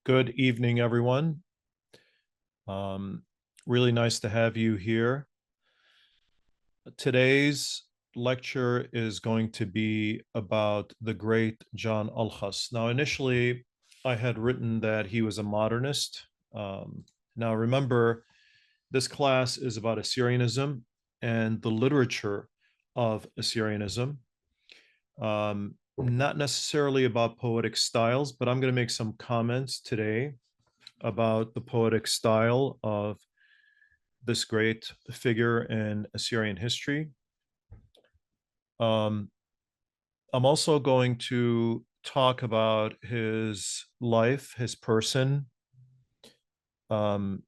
Good evening, everyone. Um, really nice to have you here. Today's lecture is going to be about the great John Alkhas. Now, initially, I had written that he was a modernist. Now, remember, this class is about Assyrianism and the literature of Assyrianism. Not necessarily about poetic styles, but I'm going to make some comments today about the poetic style of this great figure in Assyrian history. Um, I'm also going to talk about his life, his person, um,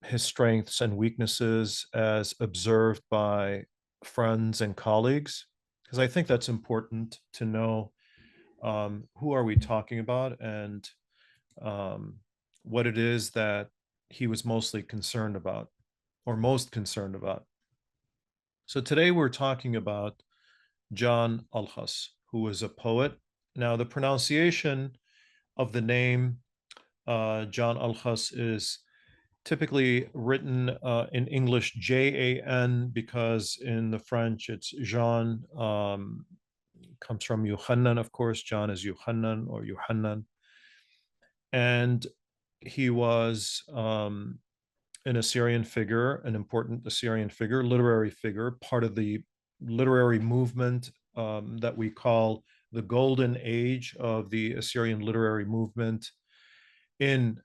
his strengths and weaknesses as observed by friends and colleagues, because I think that's important to know who are we talking about and um, what it is that he was mostly concerned about or most concerned about. So today we're talking about John Alkhas, who was a poet. Now, the pronunciation of the name John Alkhas is typically written in English Jan because in the French it's Jean, comes from Yohanan, of course. John is Yohanan or Yohanan. And he was an Assyrian figure, an important Assyrian figure, literary figure, part of the literary movement that we call the golden age of the Assyrian literary movement in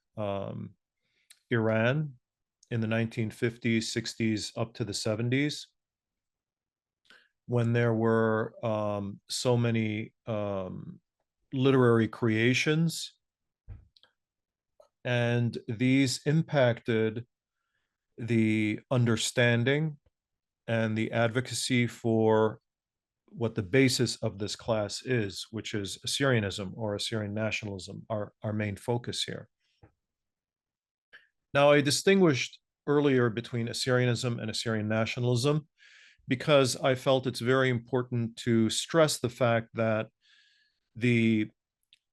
Iran in the 1950s, 60s, up to the 70s, when there were so many literary creations. And these impacted the understanding and the advocacy for what the basis of this class is, which is Assyrianism or Assyrian nationalism, our main focus here. Now, I distinguished earlier between Assyrianism and Assyrian nationalism because I felt it's very important to stress the fact that the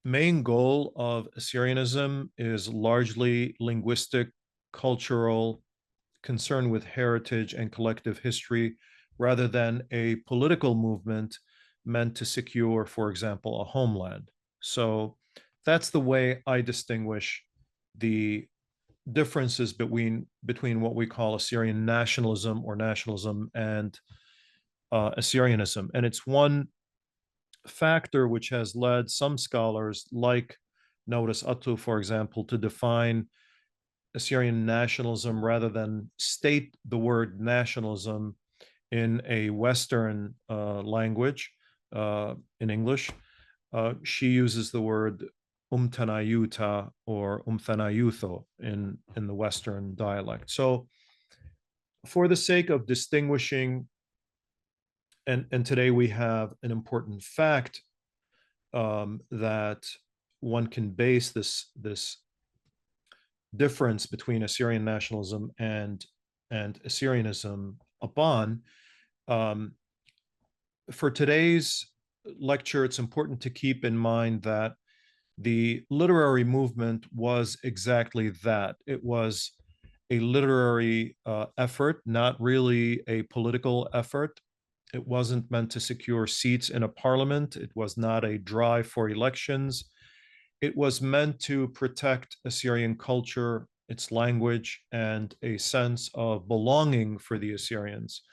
main goal of Assyrianism is largely linguistic, cultural, concern with heritage and collective history, rather than a political movement meant to secure, for example, a homeland. So that's the way I distinguish the differences between what we call Assyrian nationalism or nationalism and Assyrianism. And it's one factor which has led some scholars like Notice Attu, for example, to define Assyrian nationalism rather than state the word nationalism in a Western language, in English. She uses the word umtanayuta or umthanayutho in the Western dialect. So for the sake of distinguishing, and today we have an important fact that one can base this difference between Assyrian nationalism and Assyrianism upon. Um, for today's lecture, it's important to keep in mind that the literary movement was exactly that. It was a literary effort, not really a political effort. It wasn't meant to secure seats in a parliament. It was not a drive for elections. It was meant to protect Assyrian culture, its language, and a sense of belonging for the Assyrians,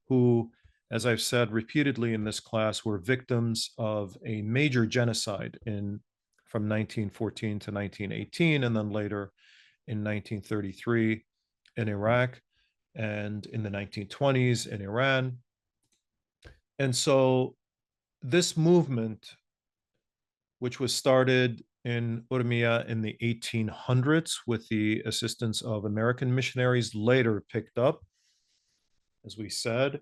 who, as I've said repeatedly in this class, were victims of a major genocide from 1914 to 1918, and then later in 1933 in Iraq, and in the 1920s in Iran. And so this movement, which was started in Urmia in the 1800s with the assistance of American missionaries, later picked up, as we said,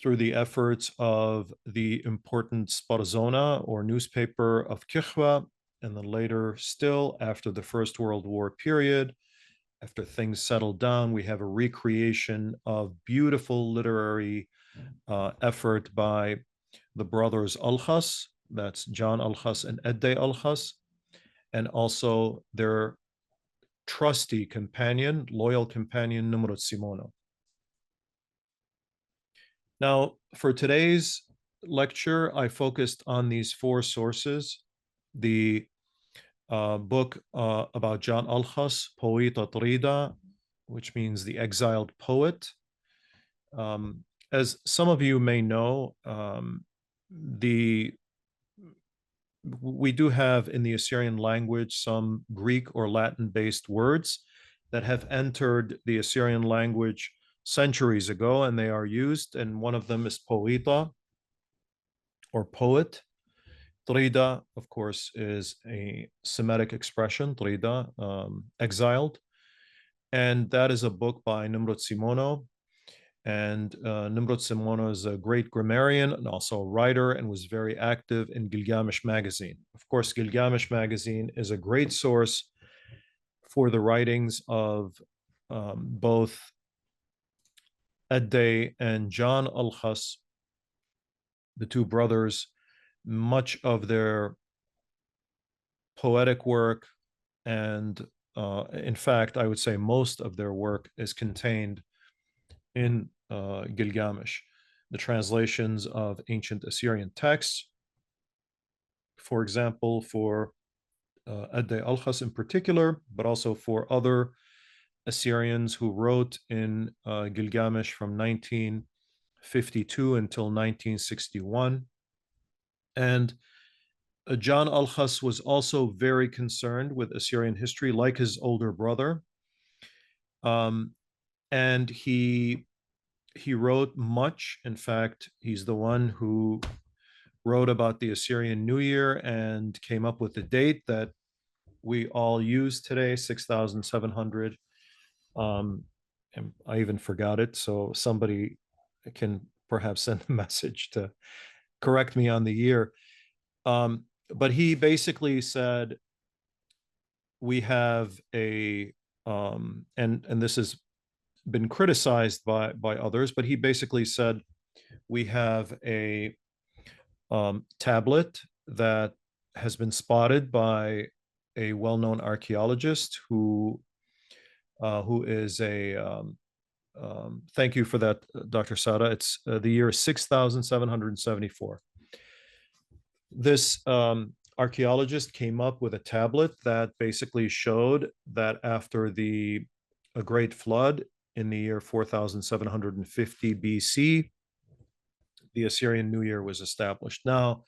through the efforts of the important Sparzona or newspaper of Kichwa, and then later still after the First World War period, after things settled down, we have a recreation of beautiful literary effort by the brothers Alkhas, that's John Alkhas and Edde Alkhas. and also their trusty companion, loyal companion, Nimrod Simono. Now, for today's lecture, I focused on these four sources. The book about John Alkhas, Poeta Trida, which means the exiled poet. As some of you may know, we do have in the Assyrian language some Greek or Latin-based words that have entered the Assyrian language centuries ago, and they are used, and one of them is poeta, or poet. Trida, of course, is a Semitic expression, Trida, exiled, and that is a book by Nimrod Simono. And Nimrod Simono is a great grammarian and also a writer, and was very active in Gilgamesh magazine. Of course, Gilgamesh magazine is a great source for the writings of both Edday and John Alkhas, the two brothers. Much of their poetic work, and in fact, I would say most of their work, is contained in Gilgamesh. The translations of ancient Assyrian texts, for example, for Edday Alkhas in particular, but also for other Assyrians who wrote in Gilgamesh from 1952 until 1961. And John Alkhas was also very concerned with Assyrian history, like his older brother. And he wrote much. In fact, he's the one who wrote about the Assyrian New Year and came up with the date that we all use today, 6,700. And I even forgot it, so somebody can perhaps send a message to correct me on the year. But he basically said, we have a, and this has been criticized by others, but he basically said, we have a tablet that has been spotted by a well-known archaeologist who is a, thank you for that, Dr. Sada. It's the year 6,774. This archaeologist came up with a tablet that basically showed that after a great flood in the year 4,750 BC, the Assyrian New Year was established. Now,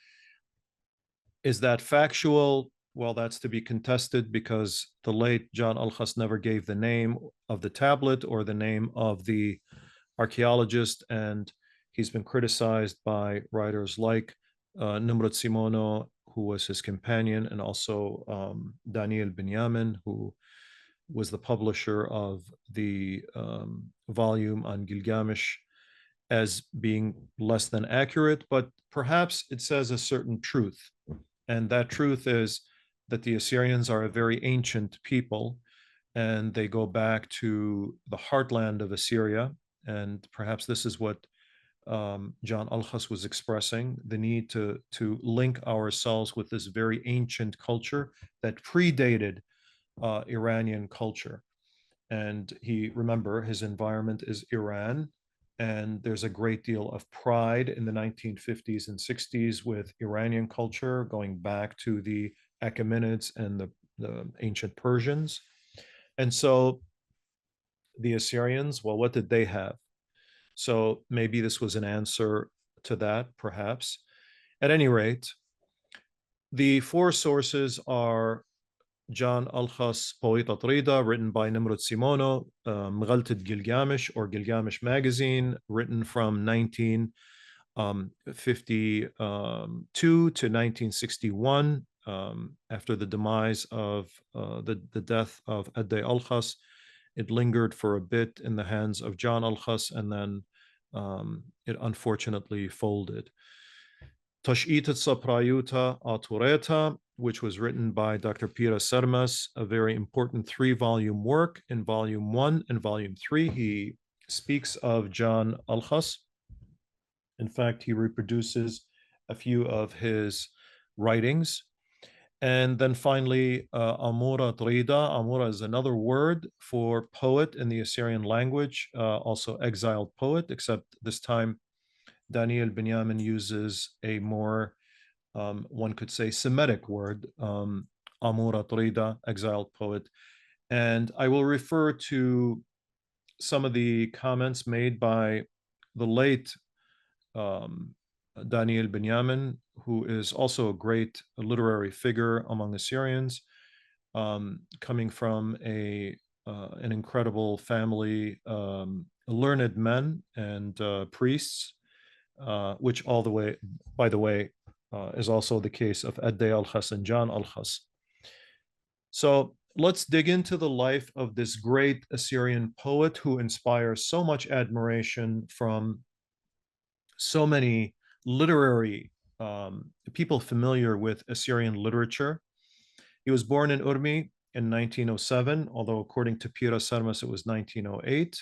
is that factual? Well, that's to be contested, because the late John Alkhas never gave the name of the tablet or the name of the archaeologist, and he's been criticized by writers like Nimrod Simono, who was his companion, and also Daniel Binyamin, who was the publisher of the volume on Gilgamesh, as being less than accurate, but perhaps it says a certain truth. And that truth is that the Assyrians are a very ancient people, and they go back to the heartland of Assyria. And perhaps this is what John Alkhas was expressing, the need to link ourselves with this very ancient culture that predated Iranian culture. And remember, his environment is Iran, and there's a great deal of pride in the 1950s and 60s with Iranian culture, going back to the Achaemenids and the ancient Persians. And so the Assyrians, well, what did they have? So maybe this was an answer to that, perhaps. At any rate, the four sources are John Alkhas, Poeta Trida, written by Nimrod Simono, Mghalted Gilgamesh, or Gilgamesh magazine, written from 1952 to 1961, after the demise of the death of Edday Alkhas. It lingered for a bit in the hands of John Alkhas, and then it unfortunately folded. Tash'ita Saprayuta Atureta, which was written by Dr. Pira Sermas, a very important 3-volume work. In volume 1 and volume 3, he speaks of John Alkhas. In fact, he reproduces a few of his writings. And then finally, Amura Trida. Amura is another word for poet in the Assyrian language, also exiled poet, except this time Daniel Binyamin uses a more, one could say, Semitic word, Amura Trida, exiled poet. And I will refer to some of the comments made by the late um, Daniel Binyamin, who is also a great literary figure among Assyrians, coming from an incredible family, learned men and priests, which all the way, by the way, is also the case of Alkhas and John Alkhas. So let's dig into the life of this great Assyrian poet who inspires so much admiration from so many literary people familiar with Assyrian literature. He was born in Urmi in 1907, although according to Pira Sarmas, it was 1908.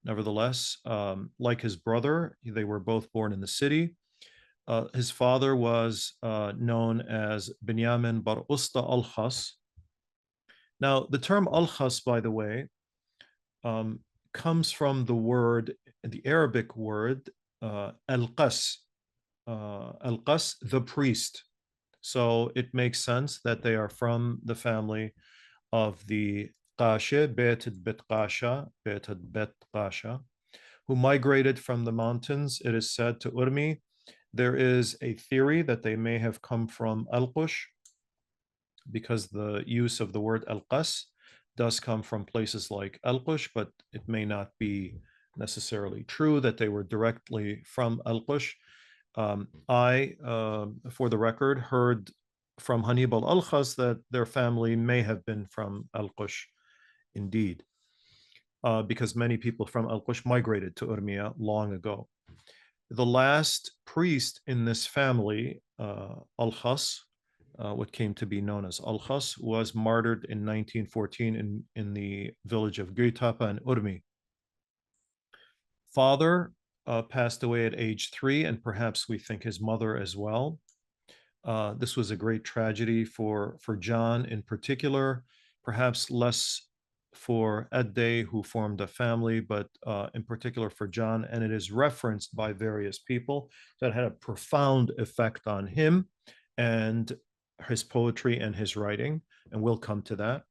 Nevertheless, like his brother, they were both born in the city. His father was known as Binyamin Bar Usta Alkhas. Now, the term Alkhas, by the way, um, comes from the word, the Arabic word, Al-Qas, Al-Qas, the priest. So it makes sense that they are from the family of the Qashe, Beit Bet Qasha, Beit Bet Qasha, who migrated from the mountains, it is said, to Urmi. There is a theory that they may have come from Al-Qush, because the use of the word Al-Qas does come from places like Al-Qush, but it may not be necessarily true that they were directly from Al-Qush. I, for the record, heard from Hannibal Alkhas that their family may have been from Al-Qush indeed, because many people from Al-Qush migrated to Urmia long ago. The last priest in this family, Alkhas, what came to be known as Alkhas, was martyred in 1914 in the village of Göytapa in Urmi. Father passed away at age 3, and perhaps we think his mother as well. This was a great tragedy for John in particular, perhaps less for Edde, who formed a family, but in particular for John. And it is referenced by various people that had a profound effect on him and his poetry and his writing. And we'll come to that.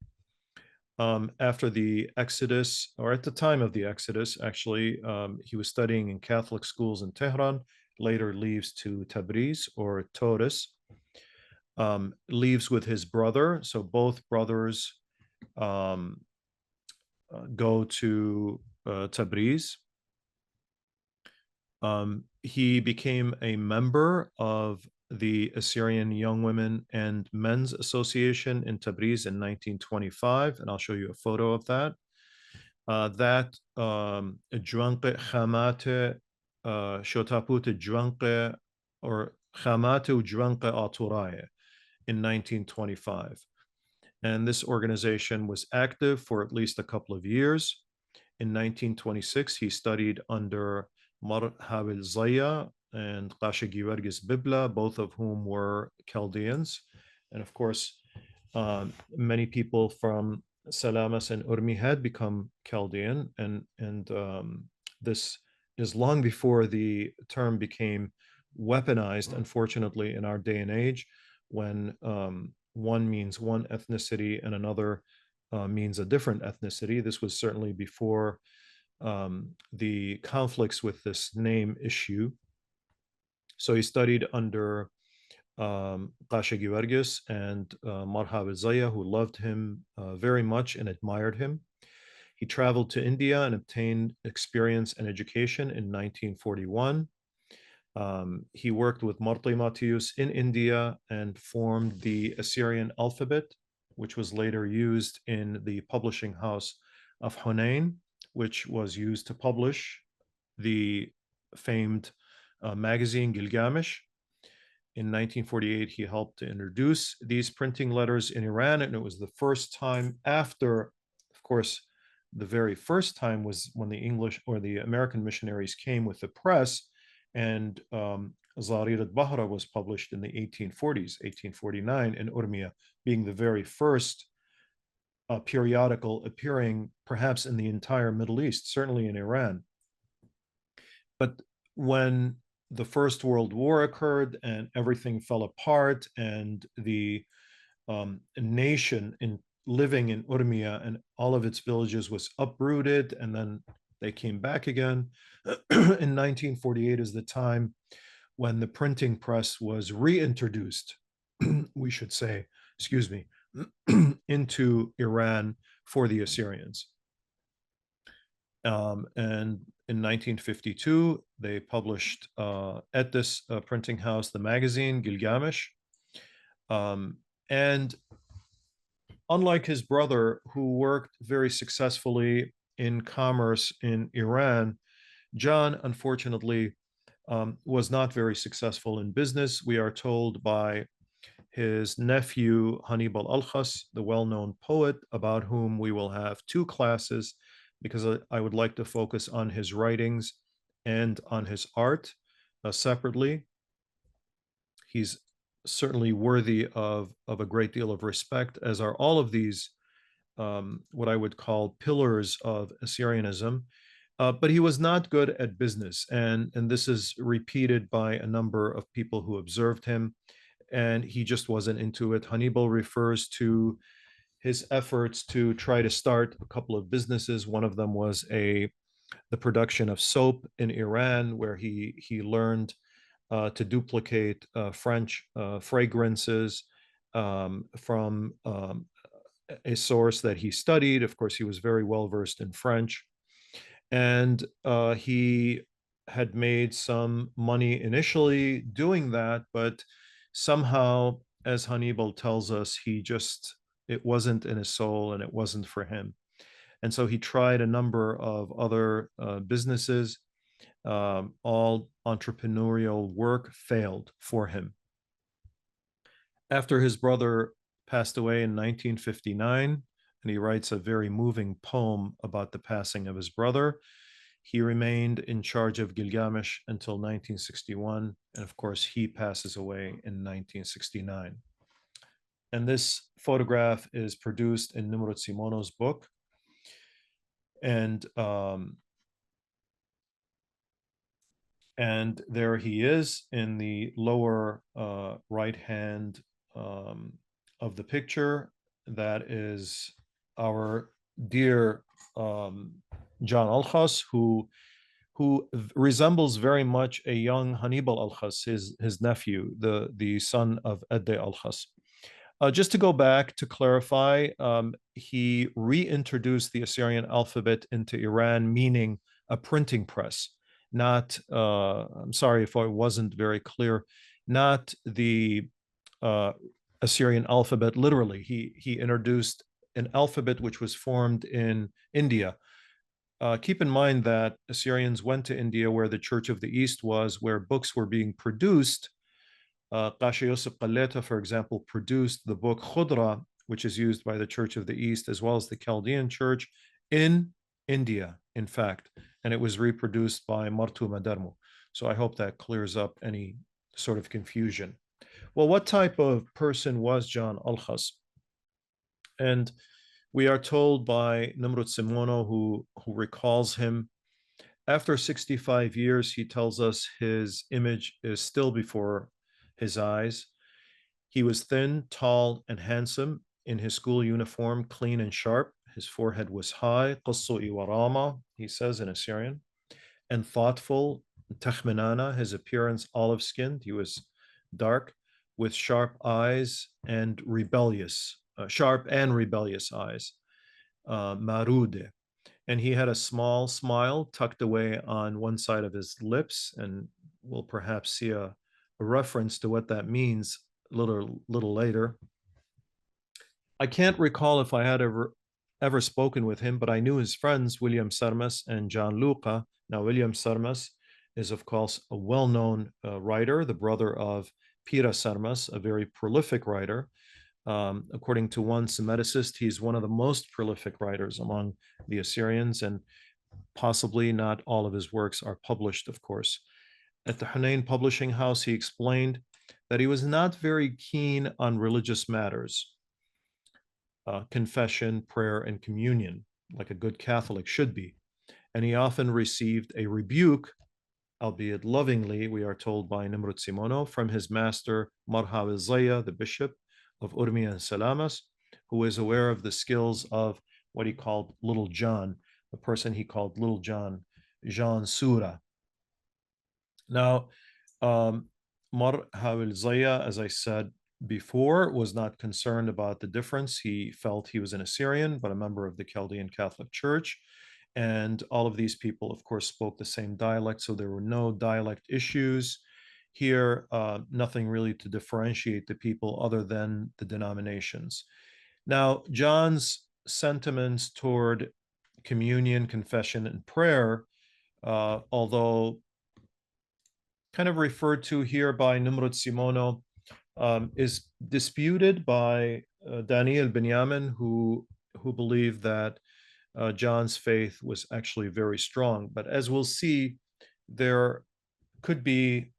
After the Exodus, or at the time of the Exodus, actually, he was studying in Catholic schools in Tehran, later leaves to Tabriz or Taurus, leaves with his brother. So both brothers go to Tabriz. He became a member of the Assyrian Young Women and Men's Association in Tabriz in 1925, and I'll show you a photo of that. That Juanque Khamate Shotaput Juanque or Khamate Juanque Aturaye in 1925. And this organization was active for at least a couple of years. In 1926, he studied under Mar Habil Zaya and Qasha Giwargis Bibla, both of whom were Chaldeans. And of course, many people from Salamas and Urmi had become Chaldean, and this is long before the term became weaponized, unfortunately, in our day and age, when one means one ethnicity and another means a different ethnicity. This was certainly before the conflicts with this name issue. So he studied under Qasha Giwargis and Marhab Zaya, who loved him very much and admired him. He traveled to India and obtained experience and education in 1941. He worked with Marti Matius in India and formed the Assyrian alphabet, which was later used in the publishing house of Hunain, which was used to publish the famed magazine Gilgamesh. In 1948, he helped to introduce these printing letters in Iran, and it was the first time after, of course, the very first time was when the English or the American missionaries came with the press and Zarirat Bahra was published in the 1840s, 1849, in Urmia, being the very first periodical appearing perhaps in the entire Middle East, certainly in Iran. But when the First World War occurred and everything fell apart, and the nation in living in Urmia and all of its villages was uprooted, and then they came back again. In 1948 is the time when the printing press was reintroduced, we should say, excuse me, into Iran for the Assyrians. And in 1952, they published at this printing house the magazine Gilgamesh. And unlike his brother, who worked very successfully in commerce in Iran, John, unfortunately, was not very successful in business. We are told by his nephew, Hannibal Alkhas, the well-known poet, about whom we will have two classes, because I would like to focus on his writings and on his art separately. He's certainly worthy of a great deal of respect, as are all of these, what I would call pillars of Assyrianism. But he was not good at business, and this is repeated by a number of people who observed him, and he just wasn't into it. Hannibal refers to his efforts to try to start a couple of businesses. One of them was the production of soap in Iran, where he learned to duplicate French fragrances from a source that he studied. Of course, he was very well versed in French, and he had made some money initially doing that, but somehow, as Hannibal tells us, it wasn't in his soul and it wasn't for him. And so he tried a number of other businesses. All entrepreneurial work failed for him. After his brother passed away in 1959, and he writes a very moving poem about the passing of his brother, he remained in charge of Gilgamesh until 1961, and of course, he passes away in 1969. And this photograph is produced in Nimrod Simono's book. And there he is in the lower right hand of the picture. That is our dear John Alkhas, who resembles very much a young Hannibal Alkhas, his nephew, the son of Edde Alkhas. Just to go back to clarify, he reintroduced the Assyrian alphabet into Iran, meaning a printing press. Not, I'm sorry if I wasn't very clear, not the Assyrian alphabet literally. He introduced an alphabet which was formed in India. Keep in mind that Assyrians went to India, where the Church of the East was, where books were being produced. Qasha Yusuf Qaleta, for example, produced the book Khudra, which is used by the Church of the East as well as the Chaldean Church in India, in fact, and it was reproduced by Martu Madarmu. So I hope that clears up any sort of confusion. Well, what type of person was John Alkhas? And we are told by Nimrod Simono, who recalls him, after 65 years, he tells us his image is still before his eyes. He was thin, tall, and handsome in his school uniform, clean and sharp. His forehead was high, qassu warama, he says in Assyrian, and thoughtful, takhminana, his appearance olive-skinned. He was dark, with sharp eyes and sharp and rebellious eyes, marude. And he had a small smile tucked away on one side of his lips, and we'll perhaps see a reference to what that means a little later. I can't recall if I had ever spoken with him, but I knew his friends, William Sarmas and John Luca. Now, William Sarmas is, of course, a well-known writer, the brother of Pira Sarmas, a very prolific writer. According to one Semiticist, he's one of the most prolific writers among the Assyrians, and possibly not all of his works are published, of course. at the Hunayn Publishing House, he explained that he was not very keen on religious matters, confession, prayer, and communion, like a good Catholic should be. And he often received a rebuke, albeit lovingly, we are told by Nimrod Simono, from his master Marhav Zaya, the bishop of Urmi and Salamas, who was aware of the skills of what he called Little John, the person he called Little John, Jean Sura. Now, Marhav Zaya, as I said before, was not concerned about the difference. He felt he was an Assyrian, but a member of the Chaldean Catholic Church. And all of these people, of course, spoke the same dialect, so there were no dialect issues here, nothing really to differentiate the people other than the denominations. Now, John's sentiments toward communion, confession, and prayer, although kind of referred to here by Nimrod Simono, is disputed by Daniel Benyamin, who believed that John's faith was actually very strong. But as we'll see, there could be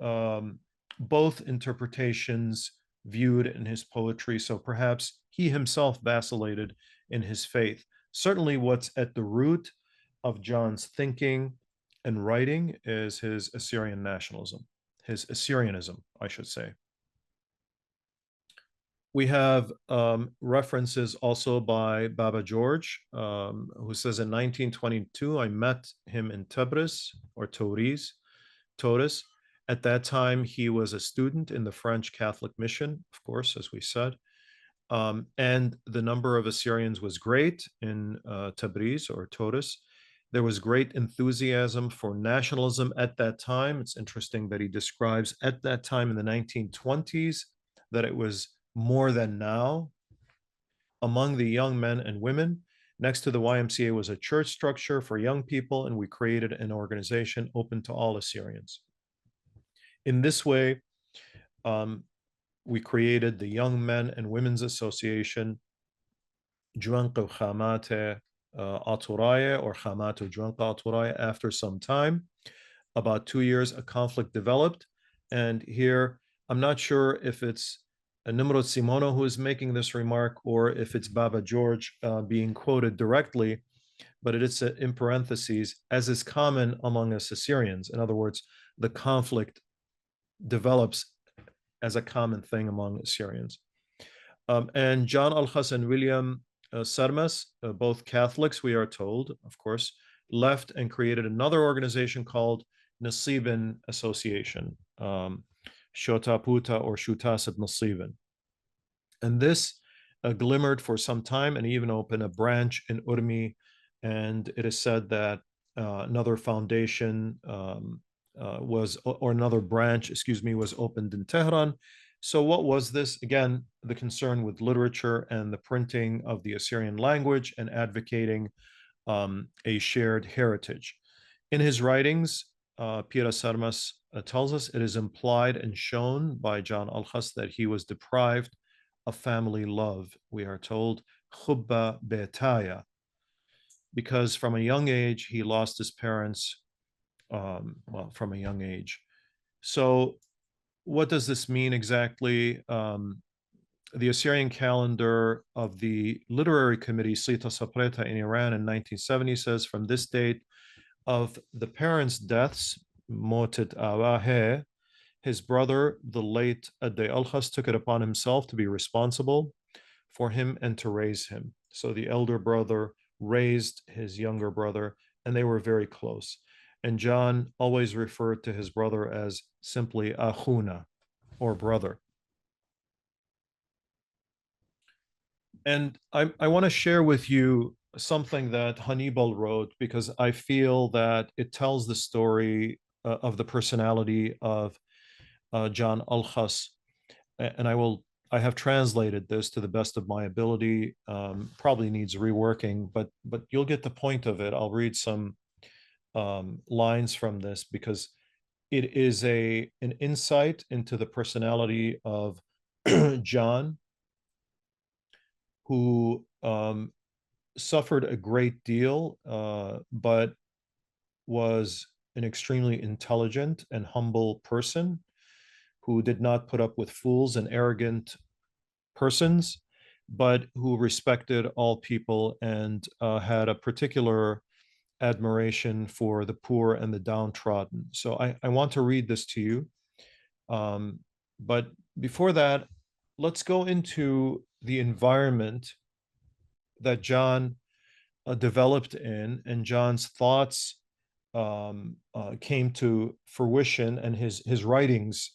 both interpretations viewed in his poetry. So perhaps he himself vacillated in his faith. Certainly, what's at the root of John's thinking and writing is his Assyrian nationalism, his Assyrianism, I should say. We have references also by Baba George, who says in 1922, I met him in Tabriz or Tauriz. At that time, he was a student in the French Catholic mission, of course, as we said. And the number of Assyrians was great in Tabriz or Tauriz. There was great enthusiasm for nationalism at that time. It's interesting that he describes at that time in the 1920s that it was more than now. Among the young men and women, next to the YMCA was a church structure for young people, and we created an organization open to all Assyrians. In this way, we created the Young Men and Women's Association, Juanqa Khamate Aturaya, or Khamato Juanqa Aturaya. After some time, about 2 years, a conflict developed. And here, I'm not sure if it's Nimrod Simono who is making this remark or if it's Baba George being quoted directly, but it is in parentheses, as is common among us Assyrians. In other words, the conflict develops as a common thing among Assyrians. And John Alkhas and William Sarmas, both Catholics, we are told, of course, left and created another organization called Nasiban Association, Shota Puta or Shutasat Nasiban. And this glimmered for some time and even opened a branch in Urmi. And it is said that another foundation another branch, was opened in Tehran. So what was this? Again, the concern with literature and the printing of the Assyrian language and advocating a shared heritage. In his writings, Pira Sarmas tells us it is implied and shown by John Alkhas that he was deprived of family love. We are told, Khubba Betaya, because from a young age, he lost his parents, from a young age. So what does this mean exactly? The Assyrian calendar of the literary committee Sita Sapreta in Iran in 1970 says from this date of the parents' deaths, Motet Awahe, his brother, the late Adde Alkhas, took it upon himself to be responsible for him and to raise him. So the elder brother raised his younger brother, and they were very close. And John always referred to his brother as simply Ahuna, or brother. And I want to share with you something that Hannibal wrote because I feel that it tells the story of the personality of John Alkhas. And I have translated this to the best of my ability. Probably needs reworking, but you'll get the point of it. I'll read some lines from this because it is an insight into the personality of John, who suffered a great deal, but was an extremely intelligent and humble person who did not put up with fools and arrogant persons, but who respected all people and had a particular admiration for the poor and the downtrodden. So I want to read this to you. But before that, let's go into the environment that John developed in, and John's thoughts came to fruition, and his writings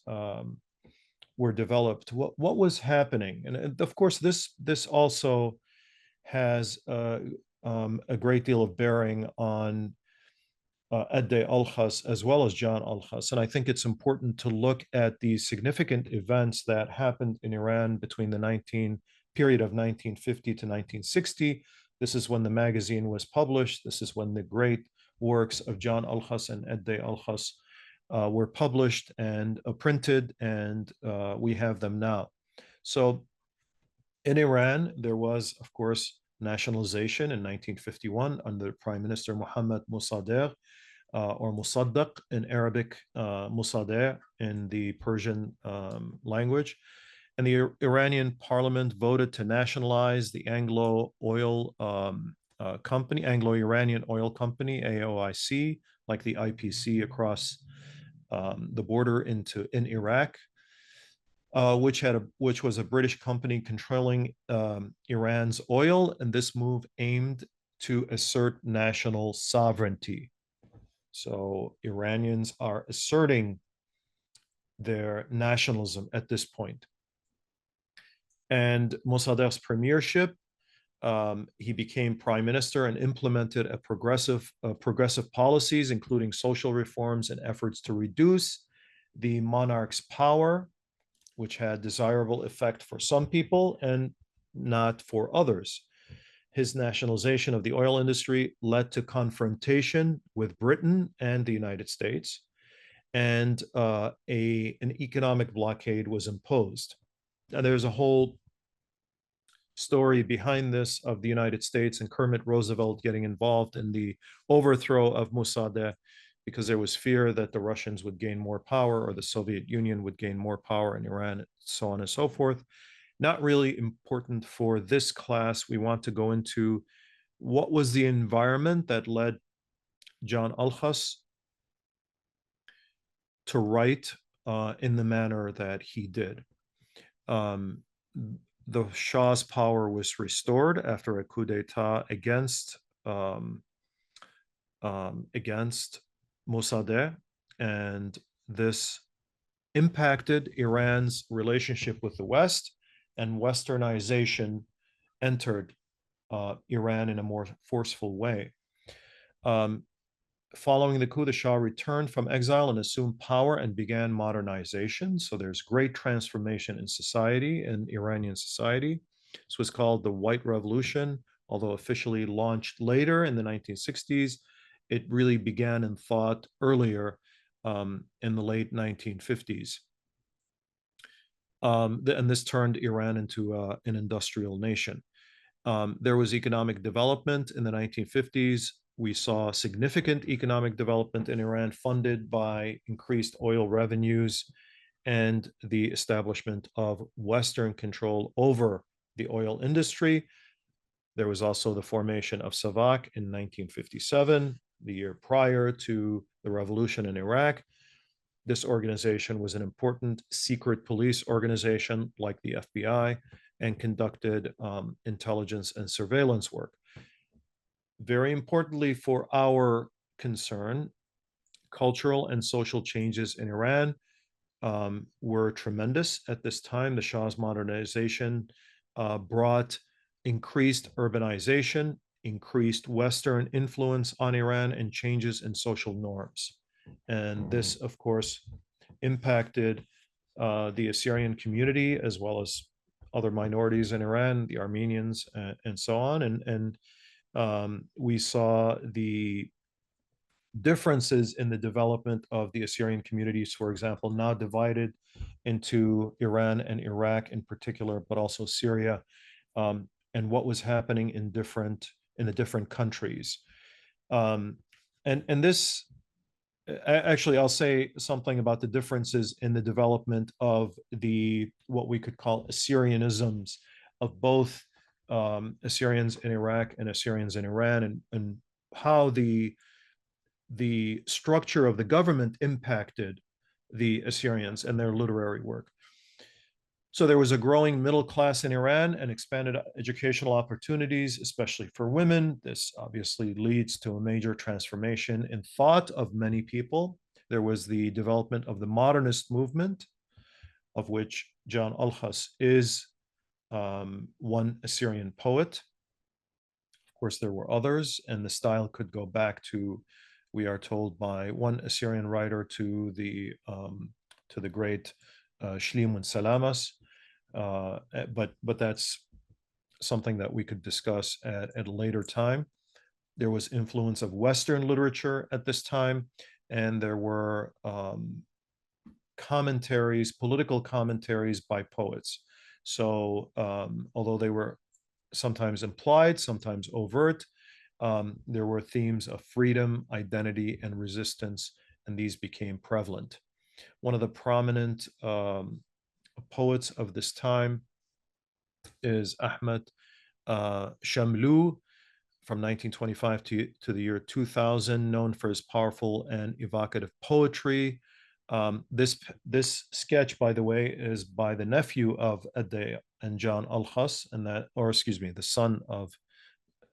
were developed. What was happening? And of course, this also has a great deal of bearing on Alkhas as well as John Alkhas. And I think it's important to look at the significant events that happened in Iran between the period of 1950 to 1960. This is when the magazine was published. This is when the great works of John Alkhas and Alkhas were published and printed, and we have them now. So in Iran, there was, of course, nationalization in 1951 under Prime Minister Mohammad Mossadegh, or Mossadegh in Arabic, Mossadegh in the Persian language. And the Iranian parliament voted to nationalize the Anglo-Oil Company, Anglo-Iranian Oil Company, AOIC, like the IPC across the border in Iraq, which was a British company controlling Iran's oil, and this move aimed to assert national sovereignty. So Iranians are asserting their nationalism at this point. And Mossadegh's premiership, he became prime minister and implemented progressive policies, including social reforms and efforts to reduce the monarch's power, which had desirable effect for some people and not for others. His nationalization of the oil industry led to confrontation with Britain and the United States, and an economic blockade was imposed. Now, there's a whole story behind this of the United States and Kermit Roosevelt getting involved in the overthrow of Mossadegh, because there was fear that the Russians would gain more power or the Soviet Union would gain more power in Iran, so on and so forth. Not really important for this class. We want to go into what was the environment that led John Alkhas to write in the manner that he did. The Shah's power was restored after a coup d'etat against Mossadegh, and this impacted Iran's relationship with the West, and Westernization entered Iran in a more forceful way. Following the coup, the Shah returned from exile and assumed power and began modernization. So there's great transformation in society, in Iranian society. This was called the White Revolution, although officially launched later in the 1960s. It really began in thought earlier in the late 1950s. And this turned Iran into an industrial nation. There was economic development in the 1950s. We saw significant economic development in Iran funded by increased oil revenues and the establishment of Western control over the oil industry. There was also the formation of SAVAK in 1957, the year prior to the revolution in Iraq. This organization was an important secret police organization like the FBI and conducted intelligence and surveillance work. Very importantly for our concern, cultural and social changes in Iran were tremendous at this time. The Shah's modernization brought increased urbanization, increased Western influence on Iran, and changes in social norms. And this, of course, impacted the Assyrian community as well as other minorities in Iran, the Armenians, and so on. And we saw the differences in the development of the Assyrian communities, for example, now divided into Iran and Iraq in particular, but also Syria, and what was happening in the different countries. And this actually, I'll say something about the differences in the development of the what we could call Assyrianisms of both Assyrians in Iraq and Assyrians in Iran, and how the structure of the government impacted the Assyrians and their literary work. So there was a growing middle class in Iran and expanded educational opportunities, especially for women. This obviously leads to a major transformation in thought of many people. There was the development of the Modernist movement, of which John Alkhas is one Assyrian poet. Of course, there were others, and the style could go back to, we are told by one Assyrian writer, to the great Shlimun Salamas. But that's something that we could discuss at a later time. There was influence of Western literature at this time, and there were commentaries, political commentaries by poets. So although they were sometimes implied, sometimes overt, there were themes of freedom, identity, and resistance, and these became prevalent. One of the prominent poets of this time is Ahmed Shamlou from 1925 to the year 2000, known for his powerful and evocative poetry. This sketch, by the way, is by the nephew of Adde and John Alkhas, and that, or excuse me, the son of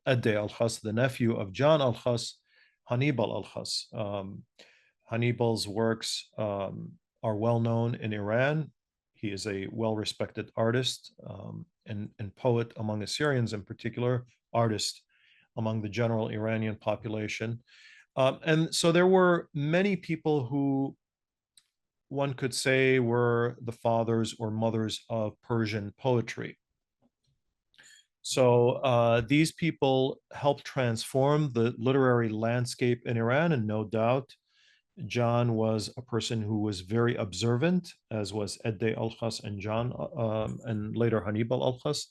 Adde Alkhas, the nephew of John Alkhas, Hannibal Alkhas. Hannibal's works are well known in Iran. He is a well-respected artist and poet among Assyrians in particular, artist among the general Iranian population. And so there were many people who one could say were the fathers or mothers of Persian poetry. So these people helped transform the literary landscape in Iran, and no doubt John was a person who was very observant, as was Edde Alkhas and John, and later Hannibal Alkhas.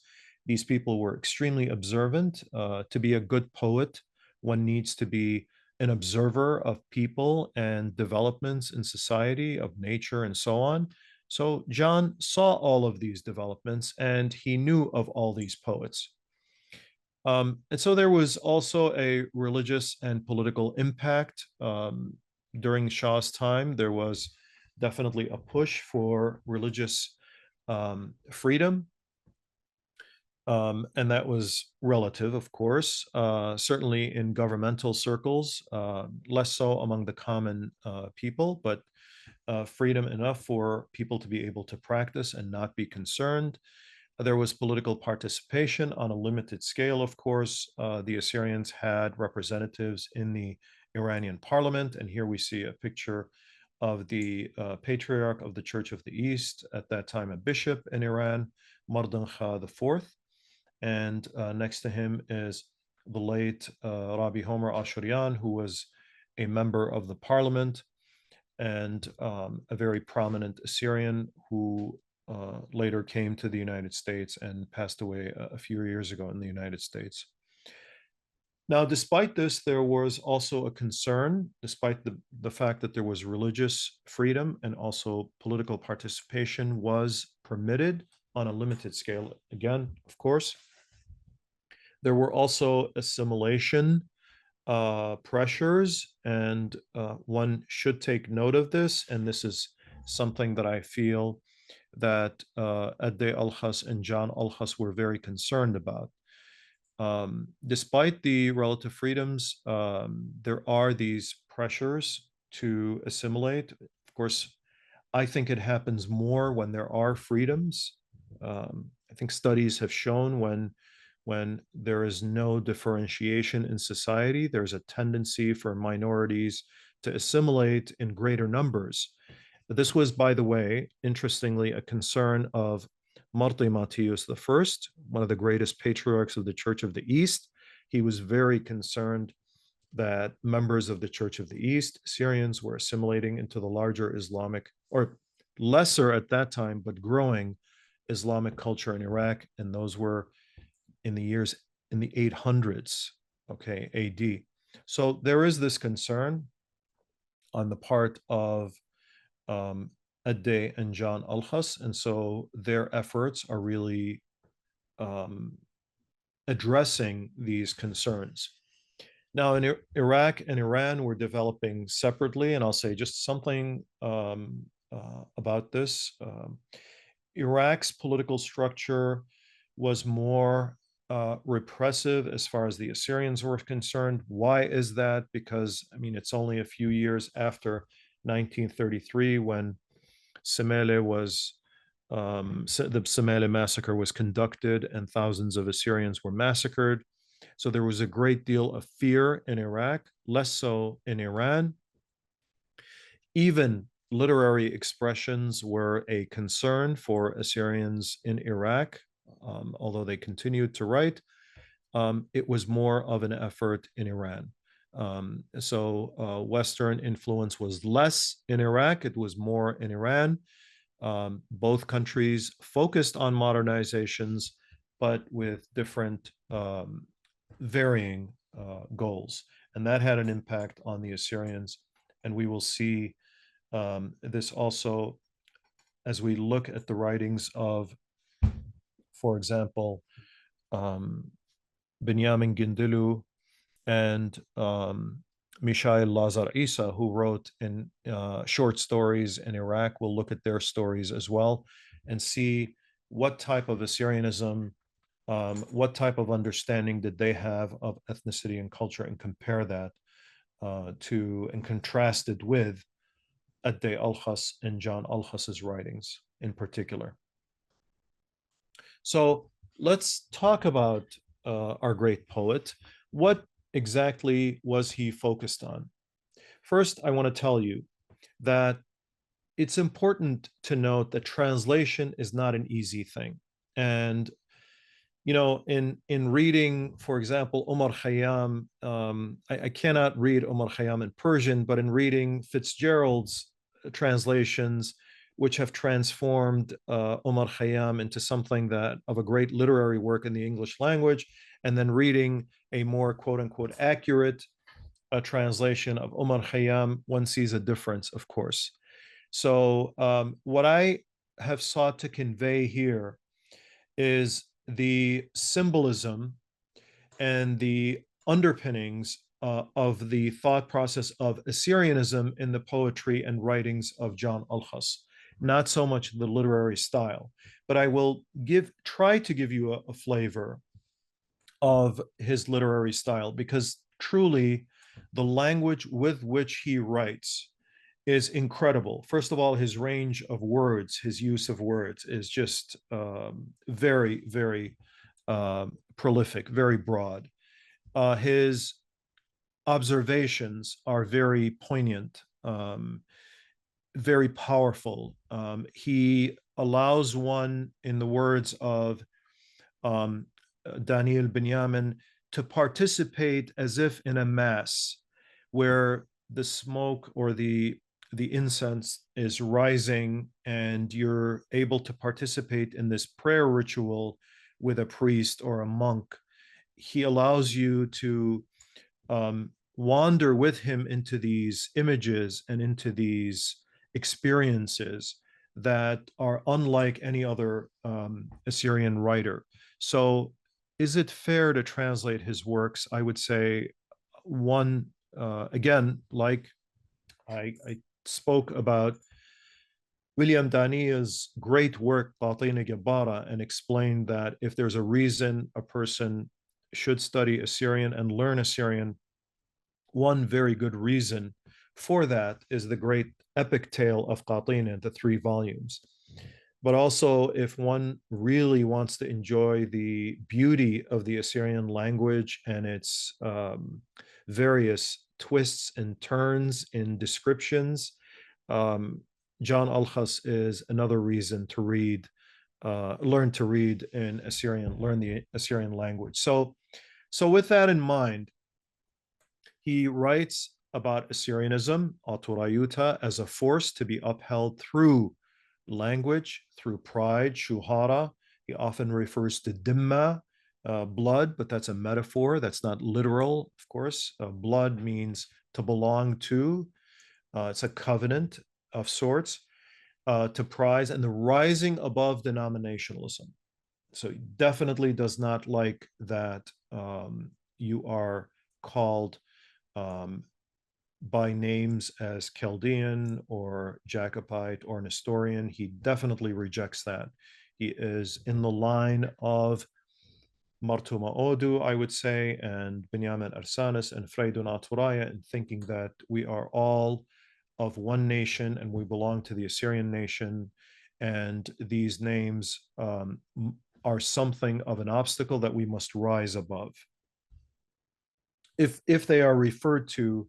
These people were extremely observant. To be a good poet, one needs to be an observer of people and developments in society, of nature, and so on. So John saw all of these developments, and he knew of all these poets. And so there was also a religious and political impact. During Shah's time, there was definitely a push for religious freedom. And that was relative, of course, certainly in governmental circles, less so among the common people, but freedom enough for people to be able to practice and not be concerned. There was political participation on a limited scale, of course. The Assyrians had representatives in the Iranian parliament, and here we see a picture of the patriarch of the Church of the East, at that time a bishop in Iran, Mardan Kha IV. And next to him is the late Rabbi Homer Ashurian, who was a member of the parliament and a very prominent Assyrian who later came to the United States and passed away a few years ago in the United States. Now, despite this, there was also a concern, despite the fact that there was religious freedom and also political participation was permitted on a limited scale. Again, of course, there were also assimilation pressures, and one should take note of this. And this is something that I feel that Adde Alkhas and John Alkhas were very concerned about. Despite the relative freedoms, there are these pressures to assimilate. Of course, I think it happens more when there are freedoms. I think studies have shown when there is no differentiation in society, there's a tendency for minorities to assimilate in greater numbers. But this was, by the way, interestingly, a concern of Marti Matthias I, one of the greatest patriarchs of the Church of the East. He was very concerned that members of the Church of the East, Syrians, were assimilating into the larger Islamic, or lesser at that time, but growing Islamic culture in Iraq. And those were in the 800s, okay, AD. So there is this concern. on the part of Adde and John Alkhas, and so their efforts are really addressing these concerns. Now, in Iraq and Iran, we're developing separately, and I'll say just something about this. Iraq's political structure was more repressive as far as the Assyrians were concerned. Why is that? Because, I mean, it's only a few years after 1933 when Semele was the Semele massacre was conducted and thousands of Assyrians were massacred. So there was a great deal of fear in Iraq, less so in Iran. Even literary expressions were a concern for Assyrians in Iraq, although they continued to write. It was more of an effort in Iran. So Western influence was less in Iraq, it was more in Iran. Both countries focused on modernizations, but with different varying goals. And that had an impact on the Assyrians. And we will see this also as we look at the writings of, for example, Benjamin Gindilu and Mishael Lazar Isa, who wrote in short stories in Iraq. We'll look at their stories as well and see what type of Assyrianism, what type of understanding did they have of ethnicity and culture, and compare that to and contrast it with Adde Alkhas and John Alkhas's writings in particular. So let's talk about our great poet. What exactly was he focused on? First, I want to tell you that it's important to note that translation is not an easy thing. And you know, in reading, for example, Omar Khayyam, I cannot read Omar Khayyam in Persian, but in reading Fitzgerald's translations, which have transformed Omar Khayyam into something that of a great literary work in the English language, and then reading a more quote unquote accurate translation of Omar Khayyam, one sees a difference, of course. So what I have sought to convey here is the symbolism and the underpinnings of the thought process of Assyrianism in the poetry and writings of John Alkhas, not so much the literary style, but I will try to give you a flavor of his literary style, because truly the language with which he writes is incredible. First of all, his range of words, his use of words is just very, very prolific, very broad. His observations are very poignant, very powerful. He allows one, in the words of Daniel Benjamin, to participate as if in a mass where the smoke or the incense is rising and you're able to participate in this prayer ritual with a priest or a monk. He allows you to wander with him into these images and into these experiences that are unlike any other Assyrian writer. So is it fair to translate his works? I would say one, again, like I spoke about William Dania's great work, Batina Gabara, and explained that if there's a reason a person should study Assyrian and learn Assyrian, one very good reason for that is the great epic tale of Qatina, the 3 volumes. But also, if one really wants to enjoy the beauty of the Assyrian language and its various twists and turns in descriptions, John Alkhas is another reason to read, learn to read in Assyrian, learn the Assyrian language. So with that in mind, he writes about Assyrianism, Aturayuta, as a force to be upheld through language, through pride, shuhara. He often refers to dimma, blood, but that's a metaphor. That's not literal, of course. Blood means to belong to. It's a covenant of sorts to prize, and the rising above denominationalism. So he definitely does not like that you are called um, by names as Chaldean or Jacobite or Nestorian. He definitely rejects that. He is in the line of Martuma Odu, I would say, and Benjamin Arsanis and Freidun Aturaya in thinking that we are all of one nation and we belong to the Assyrian nation. And these names are something of an obstacle that we must rise above. If they are referred to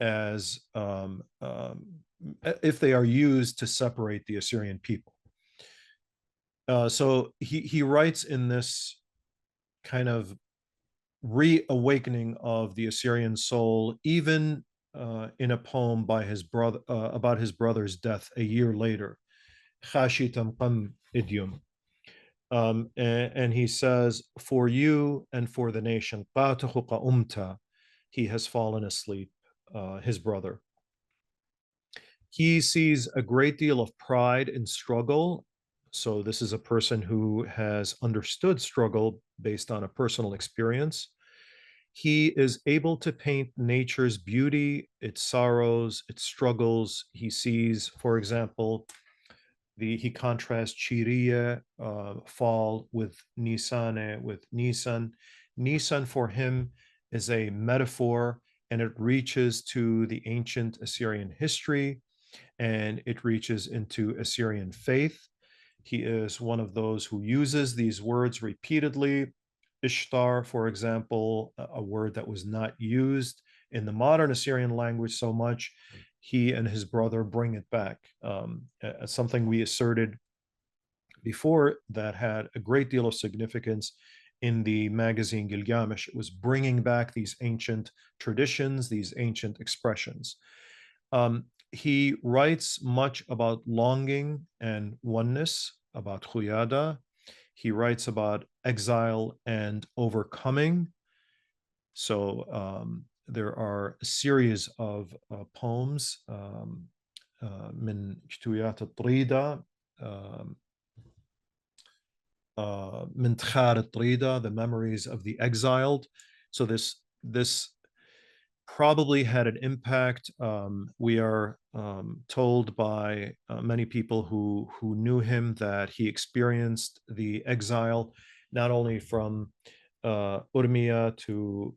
as if they are used to separate the Assyrian people. So he writes in this kind of reawakening of the Assyrian soul, even in a poem by his brother about his brother's death a year later, Khashitam Qam Idium. And he says, for you and for the nation, he has fallen asleep, his brother. He sees a great deal of pride in struggle. So this is a person who has understood struggle based on a personal experience. He is able to paint nature's beauty, its sorrows, its struggles. He sees, for example, he contrasts Chiriya fall with Nisane, with Nisan. Nisan for him is a metaphor, and it reaches to the ancient Assyrian history, and it reaches into Assyrian faith. He is one of those who uses these words repeatedly. Ishtar, for example, a word that was not used in the modern Assyrian language so much, he and his brother bring it back. Something we asserted before that had a great deal of significance in the magazine Gilgamesh. It was bringing back these ancient traditions, these ancient expressions. He writes much about longing and oneness, about khuyada. He writes about exile and overcoming. So there are a series of poems, من كتويات الطريدة, من تخار الطريدة, the memories of the exiled. So this probably had an impact. We are told by many people who knew him that he experienced the exile not only from Urmia to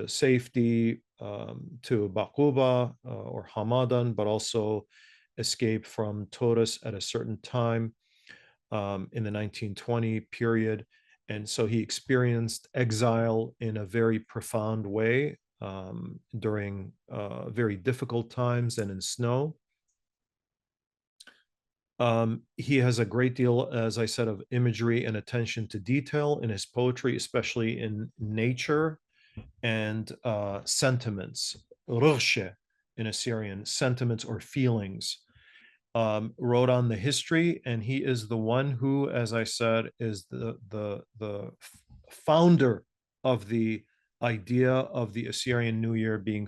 safety, to Baquba or Hamadan, but also escape from Taurus at a certain time in the 1920 period. And so he experienced exile in a very profound way during very difficult times and in snow. He has a great deal, as I said, of imagery and attention to detail in his poetry, especially in nature and sentiments, rughshe in Assyrian, sentiments or feelings. Wrote on the history, and he is the one who, as I said, is the founder of the idea of the Assyrian New Year being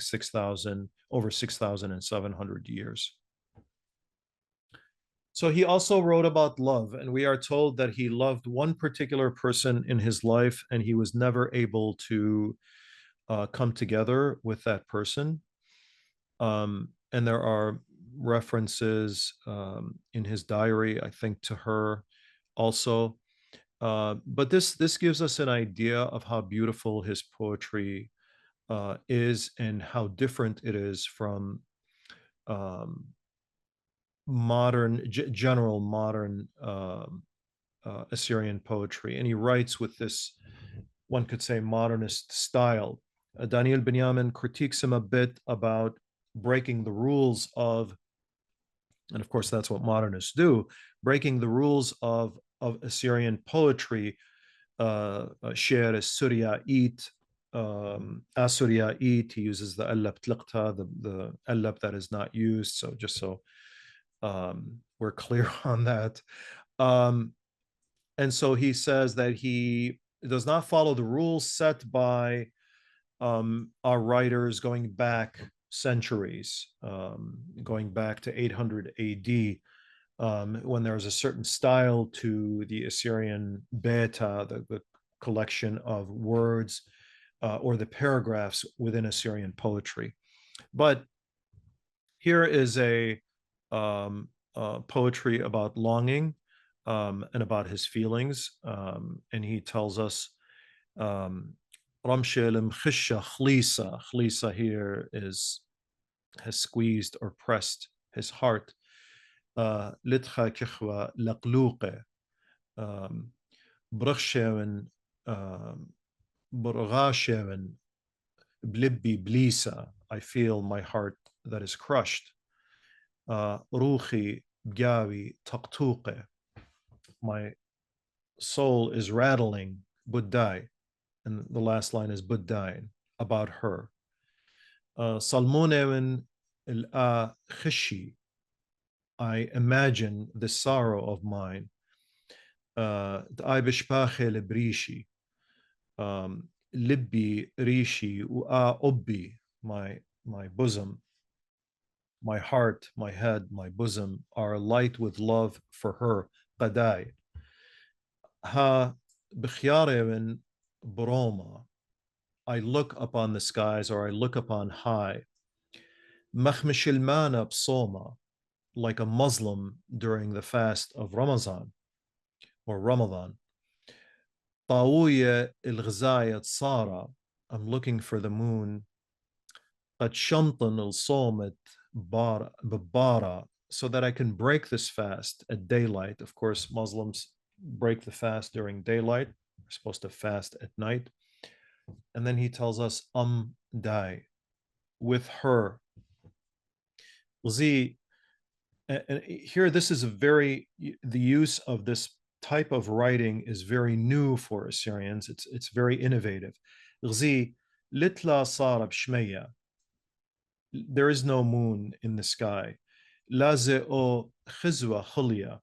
over 6,700 years. So he also wrote about love, and we are told that he loved one particular person in his life, and he was never able to come together with that person. And there are references in his diary, I think, to her also. But this gives us an idea of how beautiful his poetry is and how different it is from general modern Assyrian poetry. And he writes with this, one could say, modernist style. Daniel Benjamin critiques him a bit about breaking the rules of, and of course that's what modernists do, breaking the rules of Assyrian poetry, شعر السوريائيت, Assyriait. He uses the allab tliqta, the allab that is not used. So just so we're clear on that. And so he says that he does not follow the rules set by our writers going back centuries, going back to 800 AD, when there was a certain style to the Assyrian beta, the collection of words or the paragraphs within Assyrian poetry. But here is a poetry about longing and about his feelings. And he tells us, Ramshel Mchisha Chlisa. Chlisa here has squeezed or pressed his heart. Litcha kichwa laqluqe. Bruchsheven, Burgasheven, Blibbi Blisa. I feel my heart that is crushed. Ruchi Gyawi Taktuqe. My soul is rattling, Buddai. And the last line is Buddai, about her. Salmoneven il-a khishi. I imagine the sorrow of mine. I bishpache lebrishi. Libbi rishi u'a obbi. My bosom, my heart, my head, my bosom are light with love for her. Qadai. Ha bikhyarevin broma. I look upon the skies, or I look upon high. Makhmishilmana psoma, like a Muslim during the fast of Ramadan or Ramadan. Tawuya il Sara, I'm looking for the moon. Qad shamtan il somet bara, so that I can break this fast at daylight. Of course, Muslims break the fast during daylight. We're supposed to fast at night. And then he tells us, die, with her. Z, and here, this is the use of this type of writing is very new for Assyrians. It's very innovative. Z, litla sarab shmeya. There is no moon in the sky. Laze o khizwa khulya,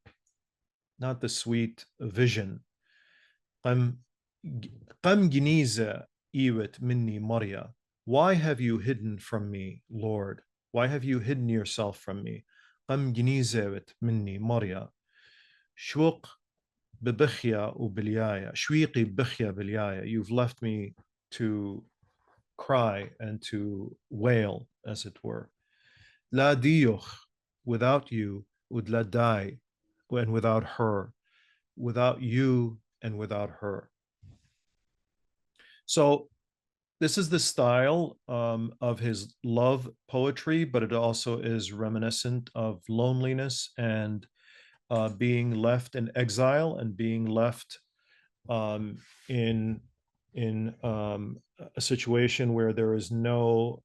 not the sweet vision. Qam giniza iwet minni Maria. Why have you hidden from me, Lord? Why have you hidden yourself from me? Qam giniza minni Maria. Shwuq bibikhya ubilyaya. Shwiqi bikhya bilyaya. You've left me to cry and to wail, as it were. La diyuch, without you, udla die, and without her, without you and without her. So this is the style of his love poetry, but it also is reminiscent of loneliness and being left in exile and being left in a situation where there is no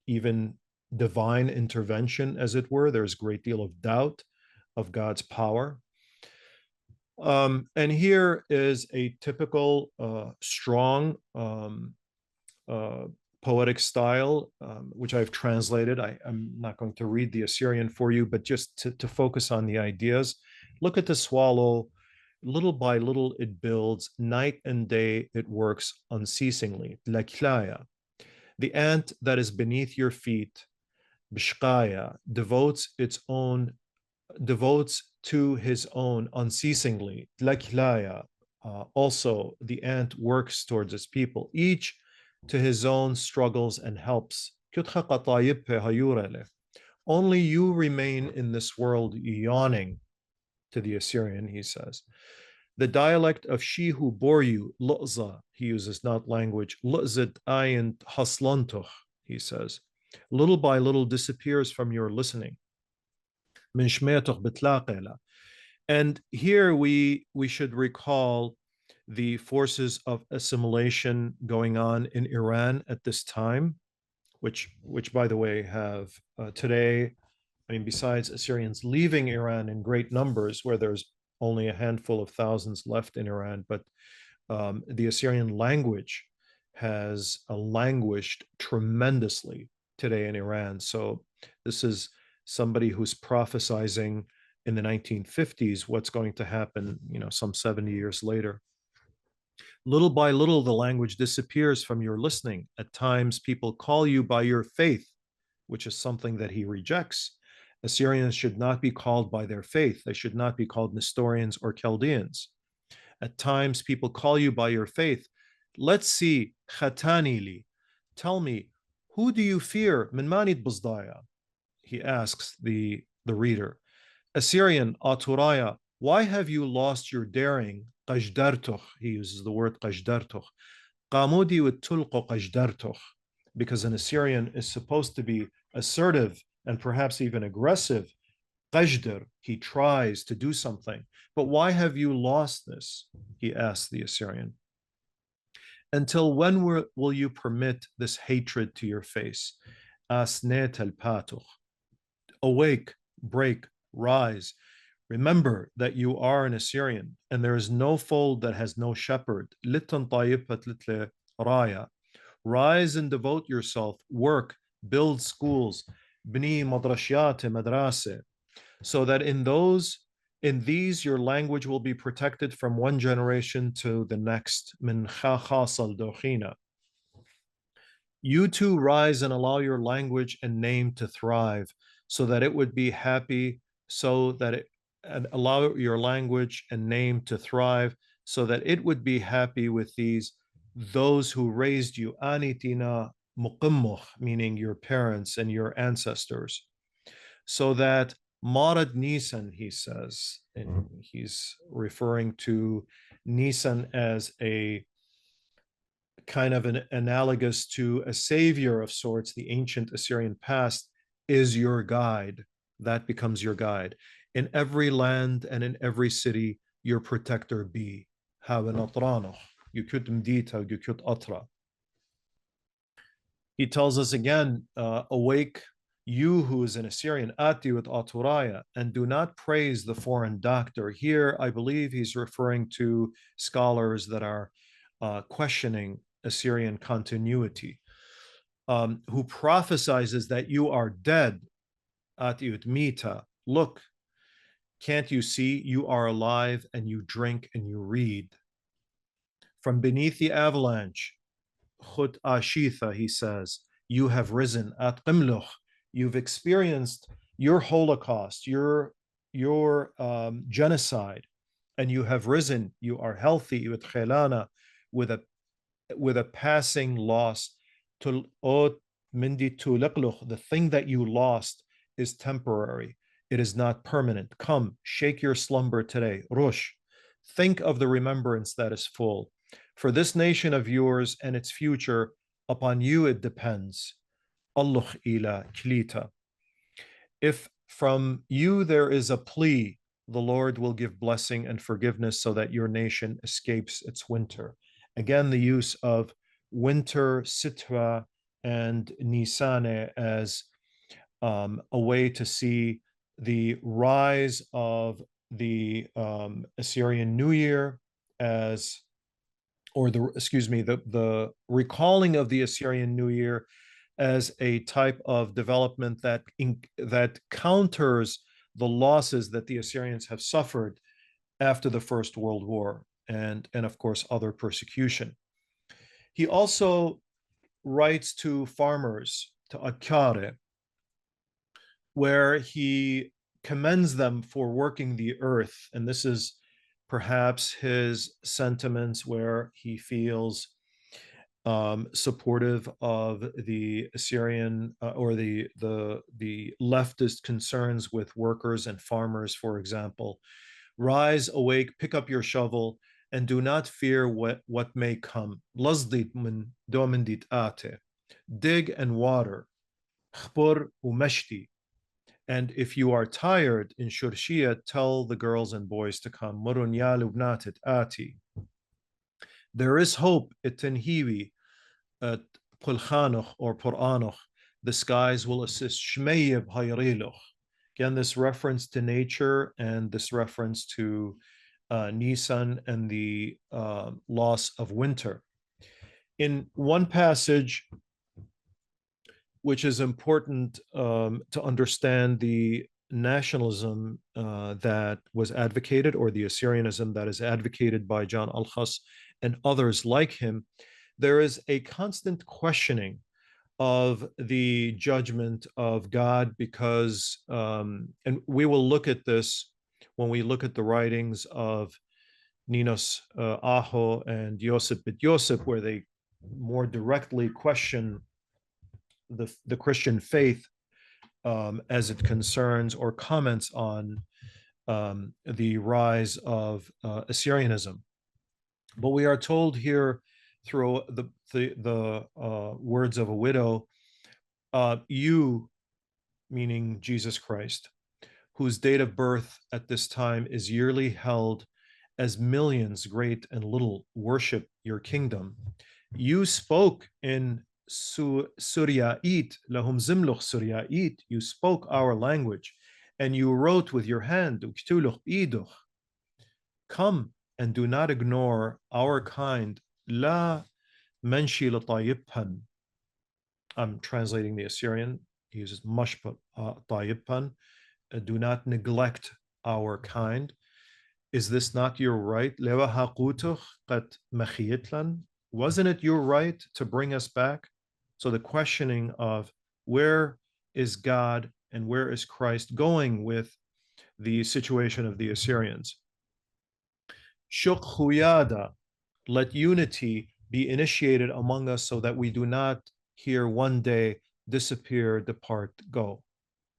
even divine intervention, as it were. There's a great deal of doubt of God's power. And here is a typical strong poetic style, which I've translated. I'm not going to read the Assyrian for you, but just to focus on the ideas. Look at the swallow. Little by little, it builds. Night and day, it works unceasingly. Laklaya. The ant that is beneath your feet, bishkaya, devotes to his own unceasingly. Laklaya. Also, the ant works towards its people, each to his own struggles and helps. Only you remain in this world yawning, to the Assyrian, he says. The dialect of she who bore you, lu'za, he uses not language, lu'zat ayin haslantuch, he says, little by little disappears from your listening. Min shmetuch bitlaqela. And here we should recall the forces of assimilation going on in Iran at this time, which by the way, have today, I mean, besides Assyrians leaving Iran in great numbers, where there's only a handful of thousands left in Iran, but the Assyrian language has languished tremendously today in Iran. So this is somebody who's prophesizing in the 1950s what's going to happen, some 70 years later. Little by little, the language disappears from your listening. At times, people call you by your faith. which is something that he rejects. Assyrians should not be called by their faith. They should not be called Nestorians or Chaldeans. At times, people call you by your faith. Let's see, Khatanili, tell me, who do you fear? Min manid buzdaya? He asks the reader. Assyrian, Aturaya, why have you lost your daring? Qajdartuh, he uses the word qajdartuh. Qamudi tulqo qajdartuh, because an Assyrian is supposed to be assertive and perhaps even aggressive. Qajdar, he tries to do something. But why have you lost this? He asks the Assyrian. Until when will you permit this hatred to your face? Asnet al patuch. Awake, break, rise. Remember that you are an Assyrian, and there is no fold that has no shepherd. Litan tayibat litle raya. Rise and devote yourself, work, build schools, bni madrashyat madrase, so that in these your language will be protected from one generation to the next. Min khasal dokhina. You too rise and allow your language and name to thrive, so that it would be happy, so that it and allow your language and name to thrive, so that it would be happy with those who raised you, anitina muqimmuh, meaning your parents and your ancestors, so that Marad Nisan, he says, and he's referring to Nisan as a kind of an analogous to a savior of sorts, the ancient Assyrian past, is your guide. That becomes your guide. In every land and in every city, your protector be. He tells us again, awake, you who is an Assyrian, ati with aturaya, and do not praise the foreign doctor. Here, I believe he's referring to scholars that are questioning Assyrian continuity, who prophesizes that you are dead, atiut mita. Look, can't you see you are alive and you drink and you read? From beneath the avalanche, Chut Ashitha, he says, you have risen at Qimluch. You've experienced your Holocaust, your genocide, and you have risen. You are healthy with Khelana, with a passing loss. The thing that you lost is temporary. It is not permanent. Come, shake your slumber today. Rush. Think of the remembrance that is full. For this nation of yours and its future, upon you it depends. Allah ila klita. If from you there is a plea, the Lord will give blessing and forgiveness so that your nation escapes its winter. Again, the use of winter, sitra, and nisane as a way to see the rise of the Assyrian New Year as, or the recalling of the Assyrian New Year as a type of development that counters the losses that the Assyrians have suffered after the First World War and of course other persecution. He also writes to farmers, to Akkare, where he commends them for working the earth. And this is perhaps his sentiments where he feels supportive of the Assyrian or the leftist concerns with workers and farmers, for example. Rise, awake, pick up your shovel, and do not fear what may come. Dig and water. And if you are tired in Shurshia, tell the girls and boys to come. There is hope at Tenhiwi, at Pulchanoch or Poranoch. The skies will assist. Shmeyeb Hayriloch. Again, this reference to nature and this reference to Nisan and the loss of winter. In one passage, which is important to understand the nationalism that was advocated, or the Assyrianism that is advocated by John Alkhas and others like him, there is a constant questioning of the judgment of God, because, and we will look at this when we look at the writings of Ninos Aho and Yosef Bit Yosef, where they more directly question the Christian faith as it concerns or comments on the rise of Assyrianism. But we are told here through the words of a widow, you, meaning Jesus Christ, whose date of birth at this time is yearly held as millions, great and little, worship your kingdom. You spoke in Suryait, lahum zimluch Suryait, you spoke our language, and you wrote with your hand, come and do not ignore our kind, la menshi latayibhan. I'm translating the Assyrian. He uses mashpa tayibhan. Do not neglect our kind. Is this not your right? Wasn't it your right to bring us back? So the questioning of where is God and where is Christ going with the situation of the Assyrians? Shuk huyada, let unity be initiated among us so that we do not here one day disappear, depart, go,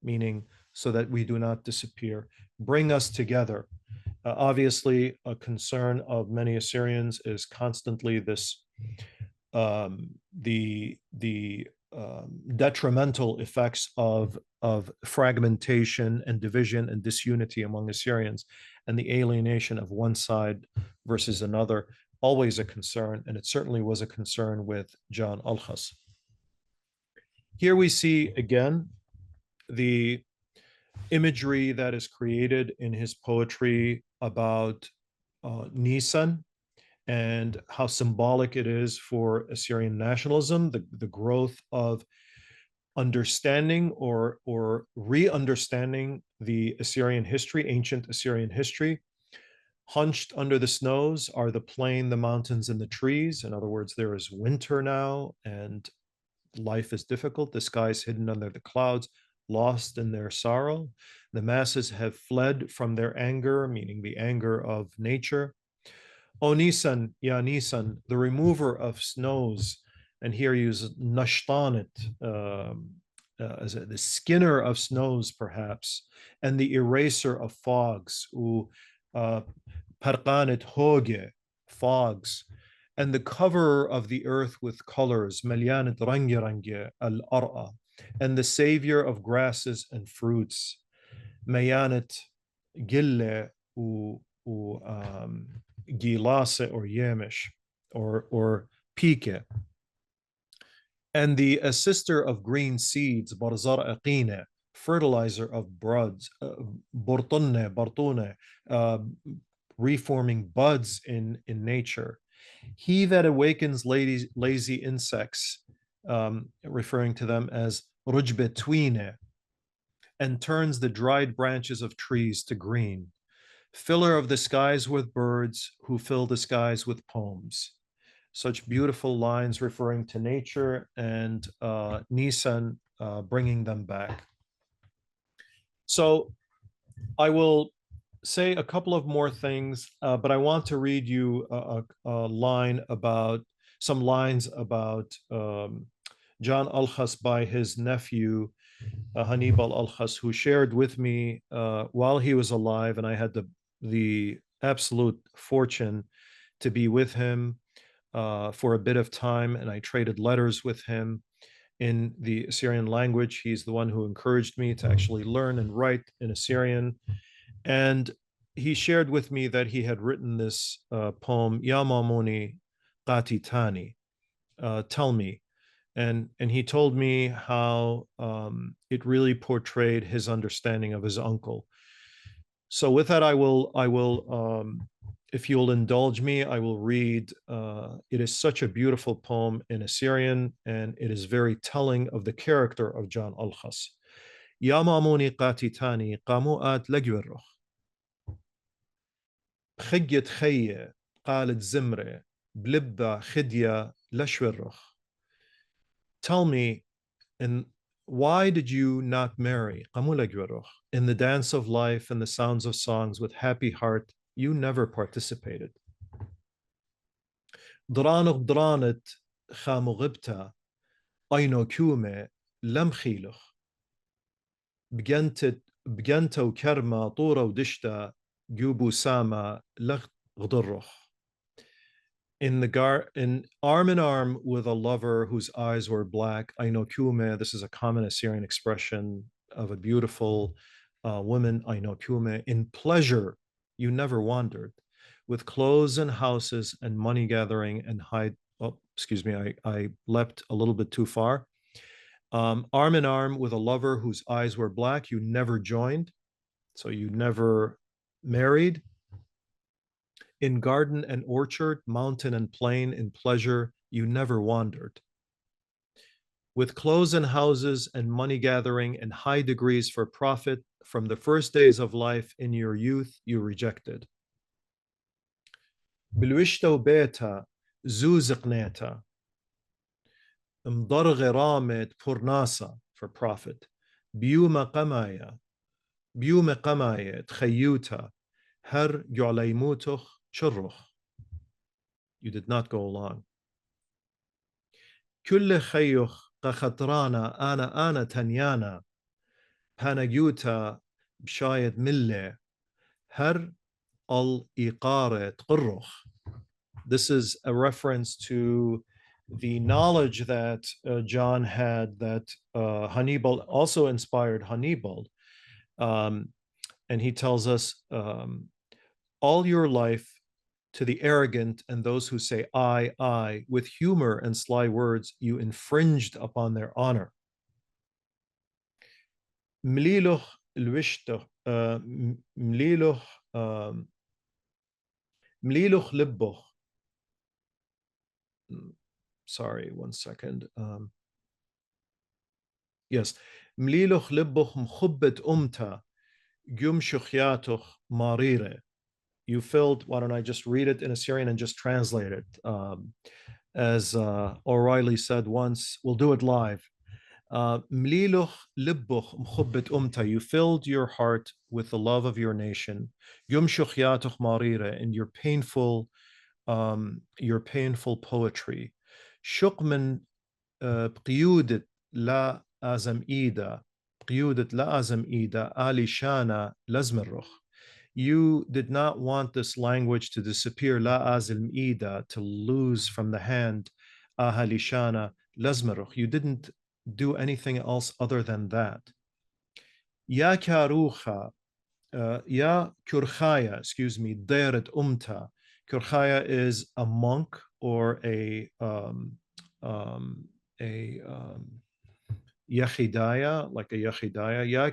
meaning so that we do not disappear. Bring us together. Obviously, a concern of many Assyrians is constantly this the detrimental effects of fragmentation and division and disunity among Assyrians, and the alienation of one side versus another, always a concern, and it certainly was a concern with John Alkhas. Here we see again the imagery that is created in his poetry about Nisan and how symbolic it is for Assyrian nationalism, the growth of understanding or re-understanding the Assyrian history, ancient Assyrian history. Hunched under the snows are the plain, the mountains, and the trees. In other words, there is winter now, and life is difficult. The sky is hidden under the clouds, lost in their sorrow. The masses have fled from their anger, meaning the anger of nature. O Nisan, Ya Nisan, the remover of snows, and here use nashtanit, as the skinner of snows, perhaps, and the eraser of fogs, parqanit hoge, fogs, and the cover of the earth with colors, malyanit rangi rangi al-ar'a, and the savior of grasses and fruits, mayanit gille gilase or yamish or pike, and the assister of green seeds, barzar aqine, fertilizer of buds, bartune, reforming buds in nature. He that awakens lazy insects, referring to them as rujbetwine, and turns the dried branches of trees to green. Filler of the skies with birds, who fill the skies with poems. Such beautiful lines referring to nature and Nisan bringing them back. So I will say a couple of more things, but I want to read you some lines about John Alkhas by his nephew, Hannibal Alkhas, who shared with me while he was alive, and I had the absolute fortune to be with him for a bit of time, and I traded letters with him in the Assyrian language. He's the one who encouraged me to actually learn and write in Assyrian. And he shared with me that he had written this poem, Yamamoni Qatitani, tell me. And he told me how it really portrayed his understanding of his uncle. So with that, I will if you'll indulge me, I will read. It is such a beautiful poem in Assyrian, and it is very telling of the character of John Alkhas. Yamamuni qatitani qamuat legwerroch. خجت خية قالت زمرة بلبة خدية لشورخ. Tell me, And why did you not marry? In the dance of life and the sounds of songs with happy heart, you never participated. درانق درانت خامغبتا أينو كومي لم خيلخ بجنت وكرمة طورة ودشتا جوبو ساما لغ غضرخ in arm in arm with a lover whose eyes were black. I know kume. This is a common Assyrian expression of a beautiful woman. I know kume. In pleasure, you never wandered. With clothes and houses and money gathering and hide. Oh, excuse me. I leapt a little bit too far. Arm in arm with a lover whose eyes were black, you never joined. So you never married. In garden and orchard, mountain and plain, in pleasure, you never wandered. With clothes and houses and money gathering and high degrees for profit, from the first days of life in your youth, you rejected. بالوشتا وبيتا زوزق نيتا مضر غرامة بورناسا for profit. بيوم قمايا تخيوتا هر يعليموتخ شرخ. You did not go along. كل خيخ قخطرانا أنا تنيانا بانجيوتا بشايد ملة هر الإقارة تقرخ. This is a reference to the knowledge that John had that Hannibal also inspired Hannibal. And he tells us, all your life to the arrogant and those who say, I, with humor and sly words, you infringed upon their honor. مليلوخ الوشتخ مليلوخ لبوخ. Sorry, one second. Yes. مليلوخ لبوخ مخبت أمتا جم شخياتوخ ماريرة. You filled, why don't I just read it in Assyrian and just translate it? As O'Reilly said once, we'll do it live. مليلوخ لبوخ مخبت أمتا. You filled your heart with the love of your nation. يم شخياتوخ ماريرة, in your painful poetry. شق من بقيودة لا أزم إيدا قيودة لا أزم إيدا آلي شانا لازم الرخ. You did not want this language to disappear, لا أزم إيدا, to lose from the hand, آهالي شانا لازم الرخ. You didn't do anything else other than that. يا كاروخا يا كرخايا, excuse me, ديرت أمتا. Kurchaya is a monk or a yachidaya, like a yachidaya. Ya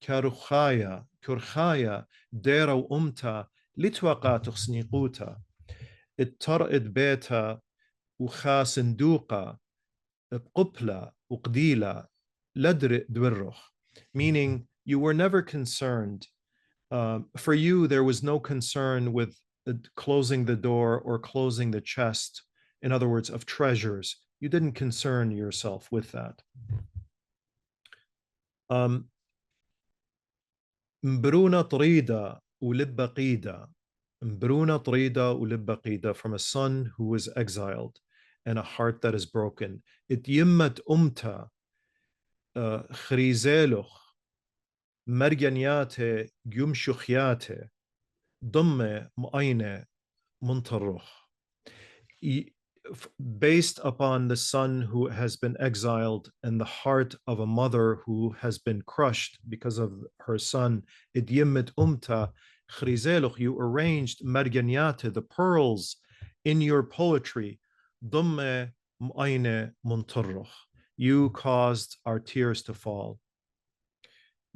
karuchaya, kurchaya, dera umta, litwaqa tuxniquta, ittar'id beta, ucha sinduqa, qupla, uqdila, ladri dwirruch. Meaning, you were never concerned. For you, there was no concern with closing the door or closing the chest, in other words, of treasures. You didn't concern yourself with that. Mbruna trida ulibba qida. Mbruna trida ulibba qida, from a son who was exiled and a heart that is broken. It yimmat umta khrizeluch مرجانياته يمشخياته ضمه مؤينه منطرخ. Based upon the son who has been exiled and the heart of a mother who has been crushed because of her son, idyimit umta khrizeluch, you arranged marganiate, the pearls, in your poetry. Dumme mu'ayne muntarruch, you caused our tears to fall.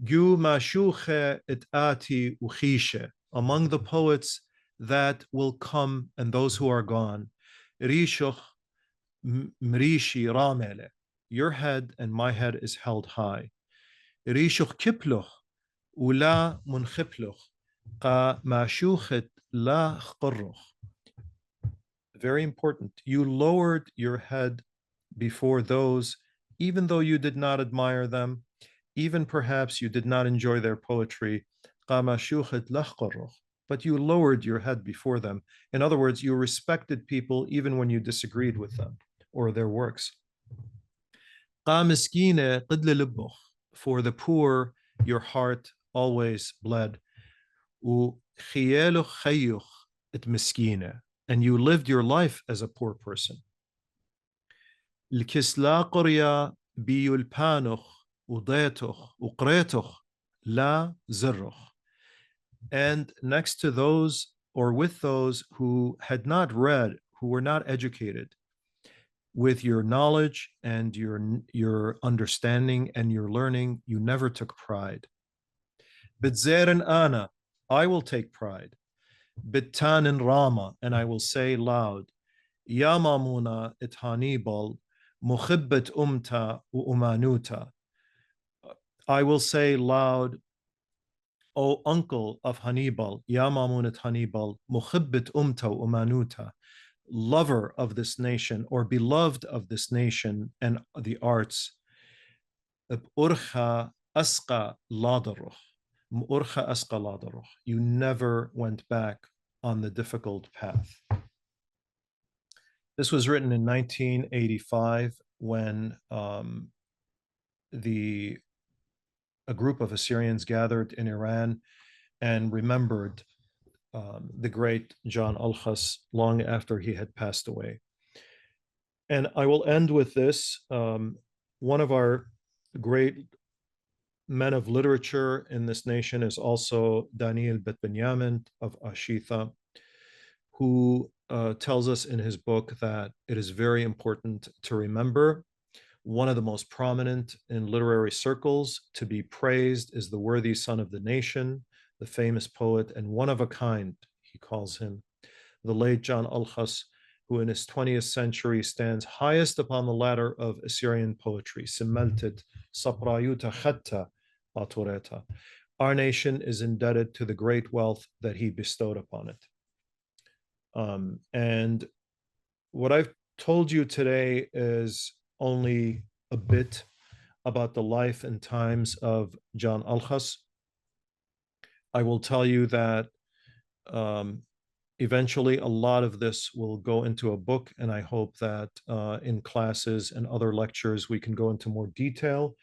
Gu mashuche et ati uchishe, among the poets that will come and those who are gone. Rishoch mrishi ramele, your head and my head is held high. Rishoch kiploch ula munchiploch qa mashuchet la chqorroch. Very important. You lowered your head before those even though you did not admire them, even perhaps you did not enjoy their poetry, but you lowered your head before them. In other words, you respected people even when you disagreed with them or their works. For the poor, your heart always bled. And you lived your life as a poor person. And next to those, or with those who had not read, who were not educated, with your knowledge and your understanding and your learning, you never took pride. Bidzerin ana, I will take pride. Bittanin rama, and I will say loud, Ya mamuna it Hannibal, muhibbet umta umanuta. I will say loud, O uncle of Hannibal, Ya mamunat Hannibal, muhibbet umta umanuta, lover of this nation or beloved of this nation and the arts. Urcha asqa ladaruch. You never went back on the difficult path. This was written in 1985 when a group of Assyrians gathered in Iran and remembered the great John Alkhas long after he had passed away. And I will end with this. One of our great men of literature in this nation is also Daniel Bet Benyamin of Ashitha, who tells us in his book that it is very important to remember one of the most prominent in literary circles to be praised is the worthy son of the nation, the famous poet, and one of a kind, he calls him, the late John Alkhas, who in his 20th century stands highest upon the ladder of Assyrian poetry, Simmelted, Saprayuta Khatta, Batureta. Our nation is indebted to the great wealth that he bestowed upon it. And what I've told you today is only a bit about the life and times of John Alkhas. I will tell you that eventually a lot of this will go into a book, and I hope that in classes and other lectures we can go into more detail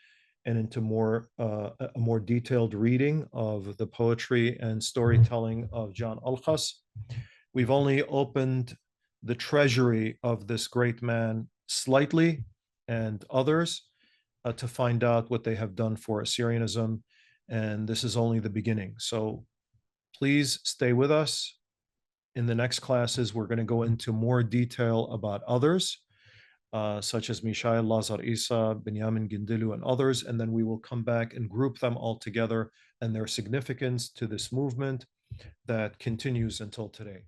and into a more detailed reading of the poetry and storytelling of John Alkhas. We've only opened the treasury of this great man slightly and others to find out what they have done for Assyrianism, and this is only the beginning. So please stay with us. In the next classes, we're going to go into more detail about others, such as Mishael, Lazar Isa, Benjamin Gindilu, and others, and then we will come back and group them all together and their significance to this movement that continues until today.